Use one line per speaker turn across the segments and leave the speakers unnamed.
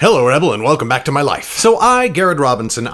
Hello, Rebel, and welcome back to my life. So I'm Garrett Robinson,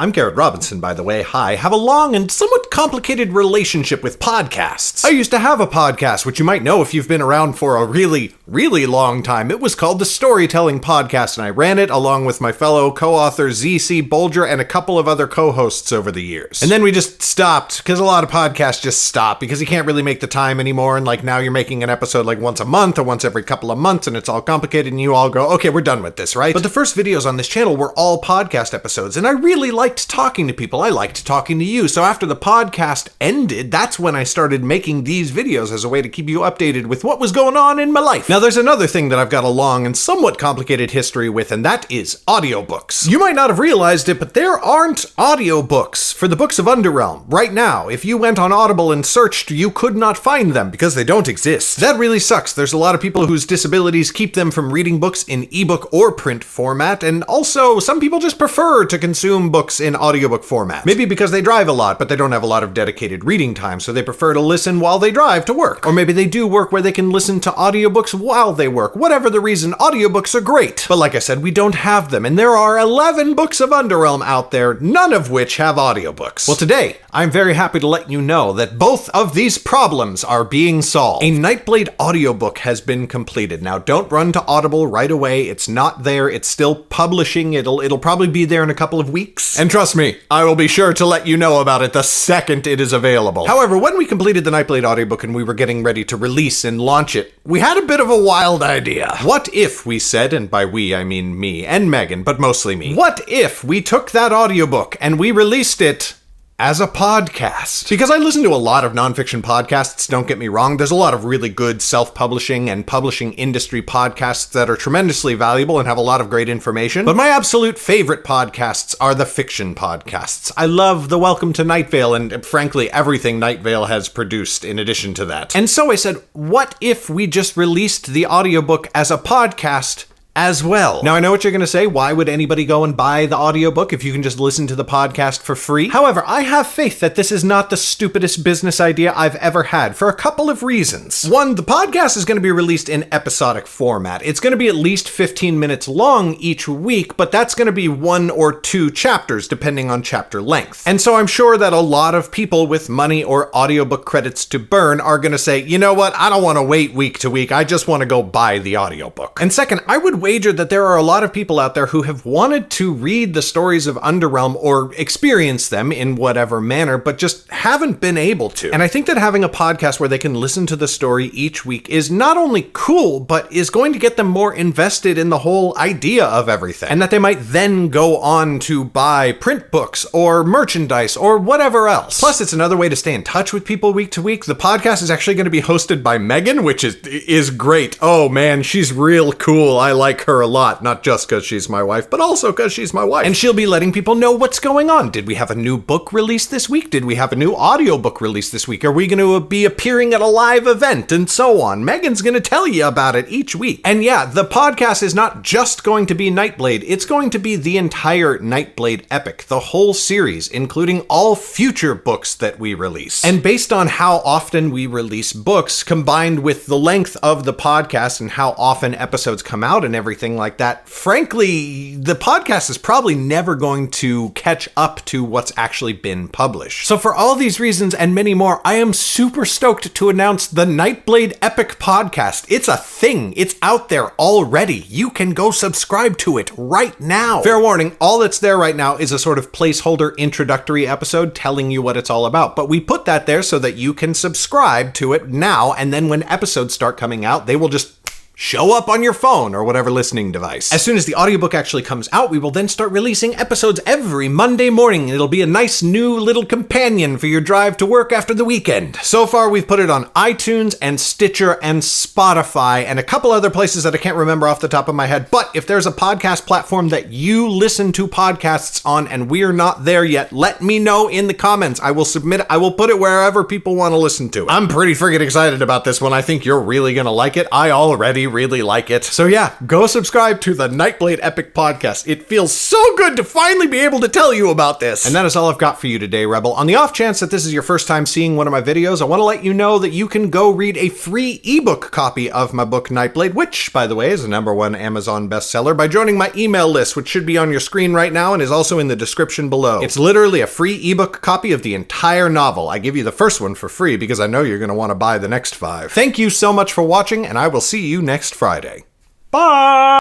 by the way, hi, have a long and somewhat complicated relationship with podcasts. I used to have a podcast, which you might know if you've been around for a really, really long time. It was called the Storytelling Podcast, and I ran it along with my fellow co-author Z.C. Bolger and a couple of other co-hosts over the years. And then we just stopped, because a lot of podcasts just stop, because you can't really make the time anymore, and now you're making an episode once a month or once every couple of months, and it's all complicated, and you all go, okay, we're done with this, right? But the first videos on this channel were all podcast episodes, and I really liked talking to people. I liked talking to you. So after the podcast ended, that's when I started making these videos as a way to keep you updated with what was going on in my life. Now, there's another thing that I've got a long and somewhat complicated history with, and that is audiobooks. You might not have realized it, but there aren't audiobooks for the books of Underrealm. Right now, if you went on Audible and searched, you could not find them because they don't exist. That really sucks. There's a lot of people whose disabilities keep them from reading books in ebook or print format, and also, some people just prefer to consume books in audiobook format. Maybe because they drive a lot, but they don't have a lot of dedicated reading time, so they prefer to listen while they drive to work. Or maybe they do work where they can listen to audiobooks while they work. Whatever the reason, audiobooks are great. But like I said, we don't have them, and there are 11 books of Underrealm out there, none of which have audiobooks. Well, today, I'm very happy to let you know that both of these problems are being solved. A Nightblade audiobook has been completed. Now, don't run to Audible right away. It's not there. It's still publishing. It'll probably be there in a couple of weeks. And trust me, I will be sure to let you know about it the second it is available. However, when we completed the Nightblade audiobook and we were getting ready to release and launch it, we had a bit of a wild idea. What if, we said, and by we I mean me and Megan, but mostly me, what if we took that audiobook and we released it as a podcast? Because I listen to a lot of nonfiction podcasts, don't get me wrong. There's a lot of really good self-publishing and publishing industry podcasts that are tremendously valuable and have a lot of great information. But my absolute favorite podcasts are the fiction podcasts. I love the Welcome to Night Vale and, frankly, everything Night Vale has produced in addition to that. And so I said, what if we just released the audiobook as a podcast as well? Now, I know what you're going to say. Why would anybody go and buy the audiobook if you can just listen to the podcast for free? However, I have faith that this is not the stupidest business idea I've ever had for a couple of reasons. One, the podcast is going to be released in episodic format. It's going to be at least 15 minutes long each week, but that's going to be 1 or 2 chapters depending on chapter length. And so I'm sure that a lot of people with money or audiobook credits to burn are going to say, you know what, I don't want to wait week to week. I just want to go buy the audiobook. And second, I would wager that there are a lot of people out there who have wanted to read the stories of Underrealm or experience them in whatever manner, but just haven't been able to. And I think that having a podcast where they can listen to the story each week is not only cool, but is going to get them more invested in the whole idea of everything. And that they might then go on to buy print books or merchandise or whatever else. Plus, it's another way to stay in touch with people week to week. The podcast is actually going to be hosted by Megan, which is great. Oh man, she's real cool. I like her a lot, not just because she's my wife, but also because she's my wife. And she'll be letting people know what's going on. Did we have a new book released this week? Did we have a new audiobook released this week? Are we going to be appearing at a live event? And so on. Megan's going to tell you about it each week. And yeah, the podcast is not just going to be Nightblade. It's going to be the entire Nightblade epic, the whole series, including all future books that we release. And based on how often we release books, combined with the length of the podcast and how often episodes come out and everything like that, frankly, the podcast is probably never going to catch up to what's actually been published. So for all these reasons and many more, I am super stoked to announce the Nightblade Epic Podcast. It's a thing. It's out there already. You can go subscribe to it right now. Fair warning, all that's there right now is a sort of placeholder introductory episode telling you what it's all about. But we put that there so that you can subscribe to it now, and then when episodes start coming out, they will just show up on your phone or whatever listening device. As soon as the audiobook actually comes out, we will then start releasing episodes every Monday morning. It'll be a nice new little companion for your drive to work after the weekend. So far, we've put it on iTunes and Stitcher and Spotify and a couple other places that I can't remember off the top of my head. But if there's a podcast platform that you listen to podcasts on and we're not there yet, let me know in the comments. I will submit it. I will put it wherever people want to listen to it. I'm pretty freaking excited about this one. I think you're really going to like it. I already me really like it. So yeah, go subscribe to the Nightblade Epic Podcast. It feels so good to finally be able to tell you about this. And that is all I've got for you today, Rebel. On the off chance that this is your first time seeing one of my videos, I want to let you know that you can go read a free ebook copy of my book Nightblade, which, by the way, is a #1 Amazon bestseller, by joining my email list, which should be on your screen right now and is also in the description below. It's literally a free ebook copy of the entire novel. I give you the first one for free because I know you're going to want to buy the next 5. Thank you so much for watching, and I will see you next Friday. Bye!